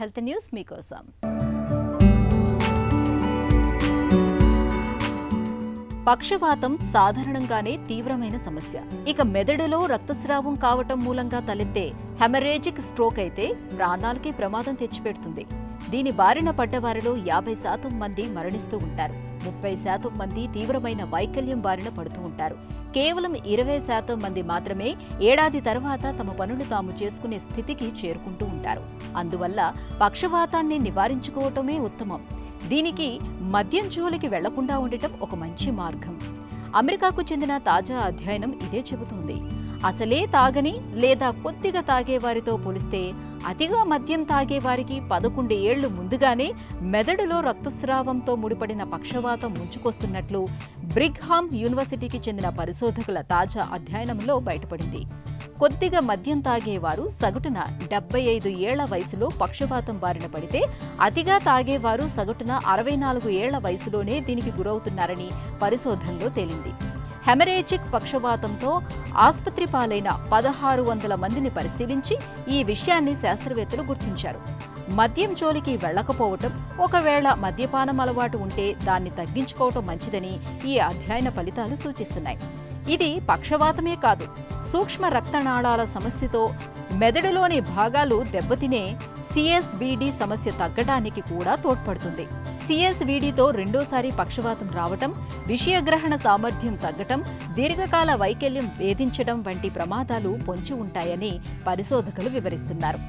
Health news మీకోసం. పక్షవాతం సాధారణంగానే తీవ్రమైన సమస్య. ఇక మెదడులో రక్తస్రావం కావటం మూలంగా తలెత్తే హెమరేజిక్ స్ట్రోక్ అయితే ప్రాణాలకి ప్రమాదం తెచ్చిపెడుతుంది. దీని బారిన పడ్డవారిలో 50% మంది మరణిస్తూ ఉంటారు. 30% మంది తీవ్రమైన వైకల్యం బారిన పడుతూ ఉంటారు. కేవలం 20% మంది మాత్రమే ఏడాది తర్వాత తమ పనులు తాము చేసుకునే స్థితికి చేరుకుంటూ ఉంటారు. అందువల్ల పక్షవాతాన్ని నివారించుకోవటమే ఉత్తమం. దీనికి మద్యం జోలికి వెళ్లకుండా ఉండటం ఒక మంచి మార్గం. అమెరికాకు చెందిన తాజా అధ్యయనం ఇదే చెబుతోంది. అసలే తాగని లేదా కొద్దిగా తాగేవారితో పోలిస్తే అతిగా మద్యం తాగేవారికి 11 ఏళ్లు ముందుగానే మెదడులో రక్తస్రావంతో ముడిపడిన పక్షవాతం ముంచుకొస్తున్నట్లు బ్రిగ్హామ్ యూనివర్సిటీకి చెందిన పరిశోధకుల తాజా అధ్యయనంలో బయటపడింది. కొద్దిగా మద్యం తాగేవారు సగటున 75 ఏళ్ల వయసులో పక్షవాతం బారిన పడితే, అతిగా తాగేవారు సగటున 64 ఏళ్ల వయసులోనే దీనికి గురవుతున్నారని పరిశోధనలో తేలింది. హెమరేజిక్ పక్షవాతంతో ఆసుపత్రి పాలైన 1600 మందిని పరిశీలించి ఈ విషయాన్ని శాస్త్రవేత్తలు గుర్తించారు. మద్యం జోలికి వెళ్లకపోవటం, ఒకవేళ మద్యపానం అలవాటు ఉంటే దాన్ని తగ్గించుకోవటం మంచిదని ఈ అధ్యయన ఫలితాలు సూచిస్తున్నాయి. ఇది పక్షవాతమే కాదు, సూక్ష్మ రక్తనాళాల సమస్యతో మెదడులోని భాగాలు దెబ్బతినే సిఎస్విడి సమస్య తగ్గడానికి కూడా తోడ్పడుతుంది. సిఎస్విడితో రెండోసారి పక్షవాతం రావటం, విషయగ్రహణ సామర్థ్యం తగ్గటం, దీర్ఘకాల వైకల్యం వేధించడం వంటి ప్రమాదాలు పొంచి ఉంటాయని పరిశోధకులు వివరిస్తున్నారు.